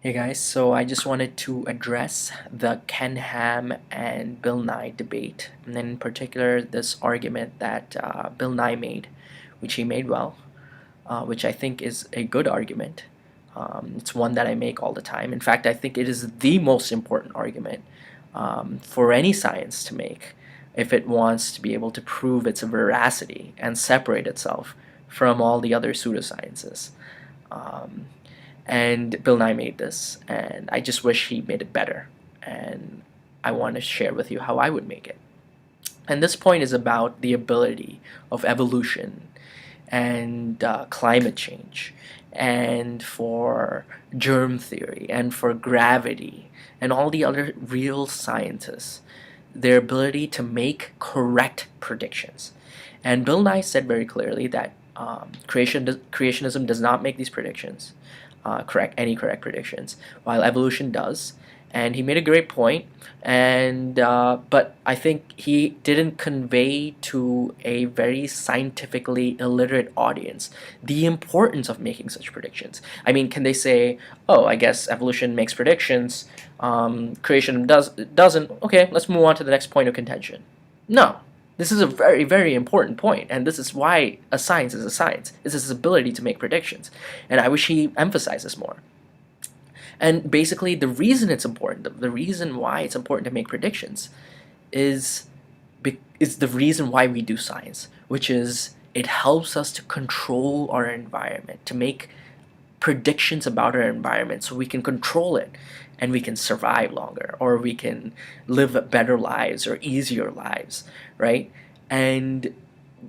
Hey guys, so I just wanted to address the Ken Ham and Bill Nye debate, and in particular this argument that Bill Nye made, which he made well, which I think is a good argument. It's one that I make all the time. In fact, I think it is the most important argument for any science to make if it wants to be able to prove its veracity and separate itself from all the other pseudosciences. Um, and Bill Nye made this, and I just wish he made it better. And I want to share with you how I would make it. And this point is about the ability of evolution and climate change, and for germ theory, and for gravity, and all the other real scientists, their ability to make correct predictions. And Bill Nye said very clearly that creationism does not make these predictions, correct predictions, while evolution does. And he made a great point, and but I think he didn't convey to a very scientifically illiterate audience the importance of making such predictions. I mean, can they say, "Oh, I guess evolution makes predictions, creation doesn't"? Okay, let's move on to the next point of contention. No, this is a very, very important point, and this is why a science is a science. It's its ability to make predictions, and I wish he emphasizes more. And basically, the reason it's important, the reason why it's important to make predictions, is is the reason why we do science, which is it helps us to control our environment, to make predictions about our environment so we can control it and we can survive longer, or we can live better lives or easier lives, right? And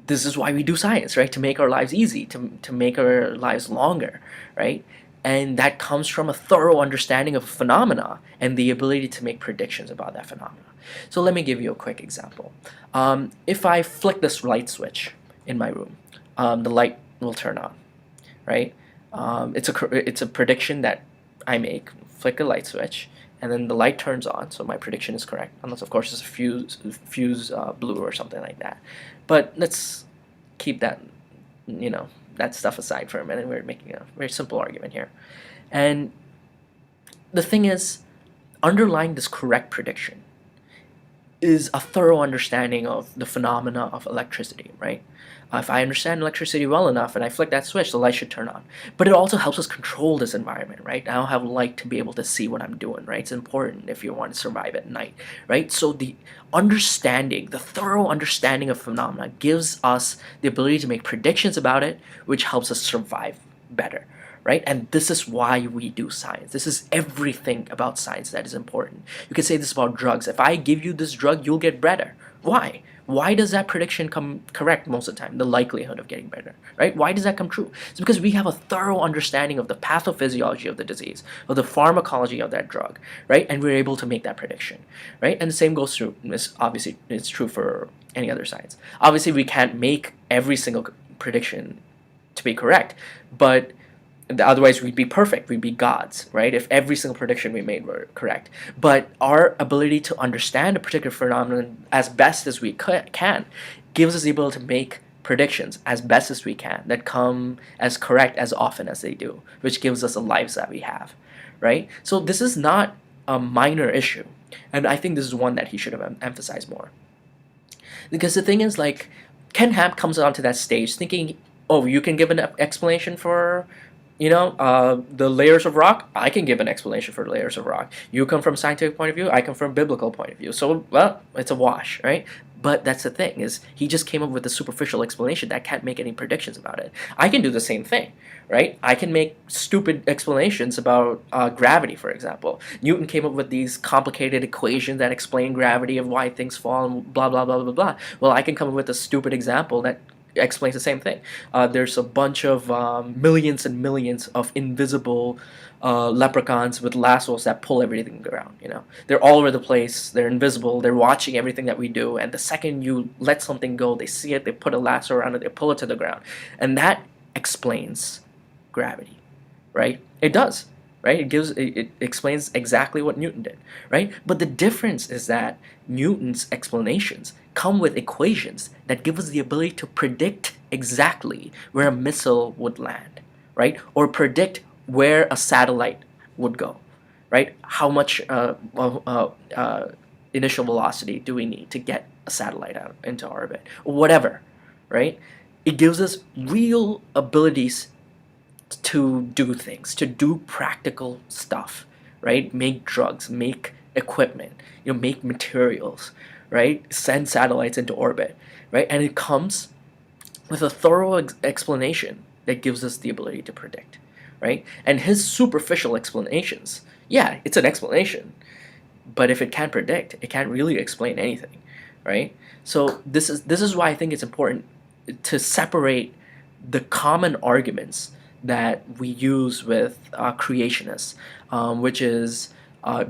this is why we do science, right? To make our lives easy, to make our lives longer, right? And that comes from a thorough understanding of a phenomena and the ability to make predictions about that phenomena. So let me give you a quick example. If I flick this light switch in my room, the light will turn on, right? It's a prediction that I make. Flick a light switch, and then the light turns on. So my prediction is correct, unless of course it's a fuse blew or something like that. But let's keep that stuff aside for a minute. We're making a very simple argument here, and the thing is, underlying this correct prediction is a thorough understanding of the phenomena of electricity, right? If I understand electricity well enough and I flick that switch, the light should turn on. But it also helps us control this environment, right? I don't have light to be able to see what I'm doing, right? It's important if you want to survive at night, right? So the understanding, the thorough understanding of phenomena gives us the ability to make predictions about it, which helps us survive better, right? And this is why we do science. This is everything about science that is important. You can say this about drugs. If I give you this drug, you'll get better. Why? Why does that prediction come correct most of the time? The likelihood of getting better, right? Why does that come true? It's because we have a thorough understanding of the pathophysiology of the disease, of the pharmacology of that drug, right? And we're able to make that prediction, right? And the same goes through, obviously, it's true for any other science. Obviously, we can't make every single prediction to be correct, but otherwise we'd be perfect, we'd be gods, right, if every single prediction we made were correct. But our ability to understand a particular phenomenon as best as we can gives us the ability to make predictions as best as we can that come as correct as often as they do, which gives us the lives that we have, right? So this is not a minor issue, and I think this is one that he should have emphasized more. Because the thing is, like, Ken Ham comes onto that stage thinking, oh, you can give an explanation for the layers of rock. I can give an explanation for the layers of rock. You come from scientific point of view, I come from biblical point of view. So, well, it's a wash, right? But that's the thing, is he just came up with a superficial explanation that can't make any predictions about it. I can do the same thing, right? I can make stupid explanations about gravity, for example. Newton came up with these complicated equations that explain gravity, of why things fall, and blah, blah, blah, blah, blah. Well, I can come up with a stupid example that explains the same thing. There's a bunch of millions and millions of invisible leprechauns with lassos that pull everything around. They're all over the place. They're invisible. They're watching everything that we do. And the second you let something go, they see it. They put a lasso around it. They pull it to the ground, and that explains gravity, right? It does. Right? It explains exactly what Newton did, right? But the difference is that Newton's explanations come with equations that give us the ability to predict exactly where a missile would land, right? Or predict where a satellite would go. right? How much initial velocity do we need to get a satellite out into orbit, or whatever, right? It gives us real abilities to do things, to do practical stuff, right? Make drugs, make equipment, make materials, right? Send satellites into orbit, right? And it comes with a thorough explanation that gives us the ability to predict, right? And his superficial explanations, yeah, it's an explanation, but if it can't predict, it can't really explain anything, right? So this is why I think it's important to separate the common arguments that we use with creationists, which is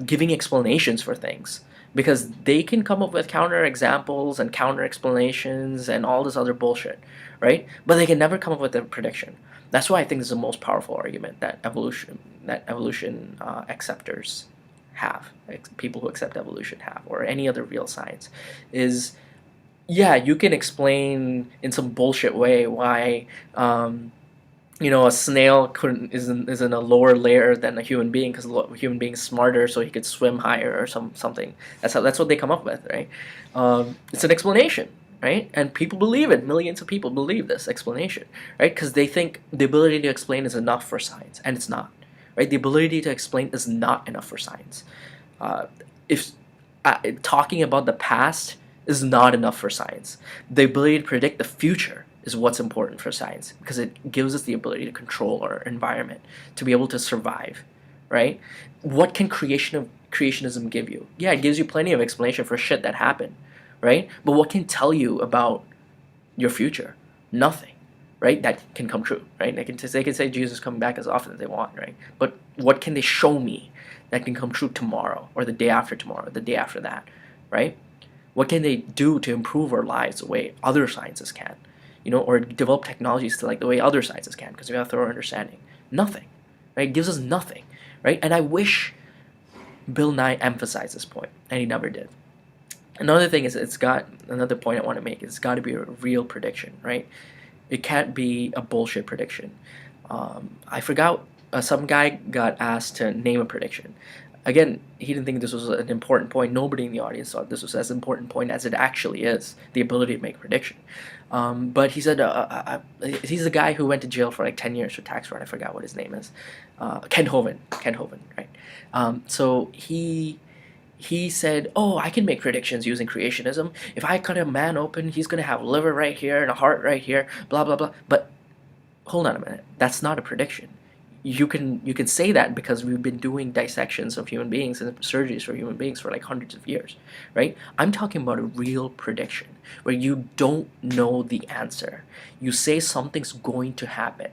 giving explanations for things, because they can come up with counter examples and counter explanations and all this other bullshit, right? But they can never come up with a prediction. That's why I think this is the most powerful argument that evolution acceptors have, people who accept evolution have, or any other real science, is yeah, you can explain in some bullshit way why a snail couldn't is in a lower layer than a human being because a human being is smarter, so he could swim higher or something. That's what they come up with, right? It's an explanation, right? And people believe it. Millions of people believe this explanation, right? Because they think the ability to explain is enough for science, and it's not, right? The ability to explain is not enough for science. If talking about the past is not enough for science, the ability to predict the future is what's important for science, because it gives us the ability to control our environment, to be able to survive, right? What can creationism give you? Yeah, it gives you plenty of explanation for shit that happened, right? But what can tell you about your future? Nothing, right? That can come true, right? They can say Jesus is coming back as often as they want, right? But what can they show me that can come true tomorrow, or the day after tomorrow, the day after that, right? What can they do to improve our lives the way other sciences can? Or develop technologies to, like, the way other sciences can, because we have thorough understanding. Nothing, right? It gives us nothing, right? And I wish Bill Nye emphasized this point, and he never did. Another thing is, another point I want to make is it's got to be a real prediction, right? It can't be a bullshit prediction. I forgot, some guy got asked to name a prediction. Again, he didn't think this was an important point. Nobody in the audience thought this was as important point as it actually is, the ability to make a prediction. But he said, he's the guy who went to jail for like 10 years for tax fraud. I forgot what his name is. Ken Hovind, right? So he said, oh, I can make predictions using creationism. If I cut a man open, he's going to have a liver right here and a heart right here, blah, blah, blah. But hold on a minute. That's not a prediction. You can say that because we've been doing dissections of human beings and surgeries for human beings for like hundreds of years, right? I'm talking about a real prediction where you don't know the answer. You say something's going to happen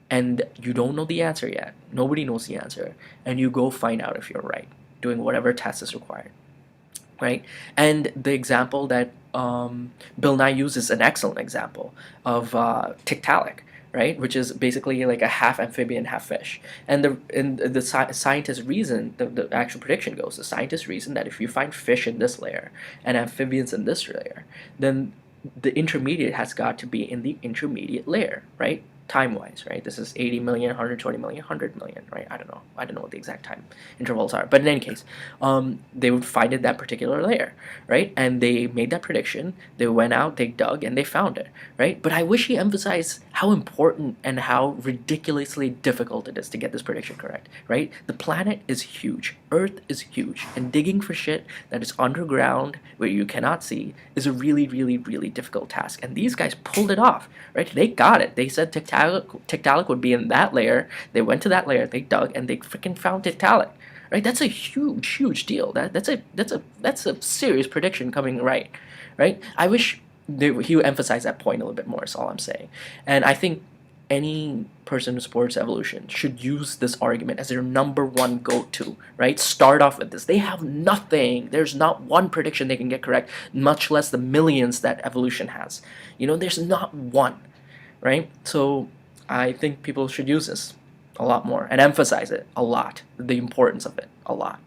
and you don't know the answer yet. Nobody knows the answer, and you go find out if you're right, doing whatever test is required, right? And the example that Bill Nye uses, an excellent example of Tiktaalik, right? Which is basically like a half amphibian, half fish. And the scientists reason, the actual prediction goes, the scientists reason that if you find fish in this layer and amphibians in this layer, then the intermediate has got to be in the intermediate layer, right? Time-wise, right? This is 80 million, 120 million, 100 million, right? I don't know what the exact time intervals are. But in any case, they would find it that particular layer, right? And they made that prediction. They went out, they dug, and they found it, right? But I wish he emphasized how important and how ridiculously difficult it is to get this prediction correct, right? The planet is huge. Earth is huge. And digging for shit that is underground where you cannot see is a really, really, really difficult task. And these guys pulled it off, right? They got it. They said Tiktaalik would be in that layer. They went to that layer, they dug, and they freaking found Tiktaalik. Right? That's a huge, huge deal. That's a serious prediction coming right. I wish he would emphasize that point a little bit more. Is all I'm saying. And I think any person who supports evolution should use this argument as their number one go-to. Right? Start off with this. They have nothing. There's not one prediction they can get correct, much less the millions that evolution has. There's not one. Right? So I think people should use this a lot more and emphasize it a lot, the importance of it a lot.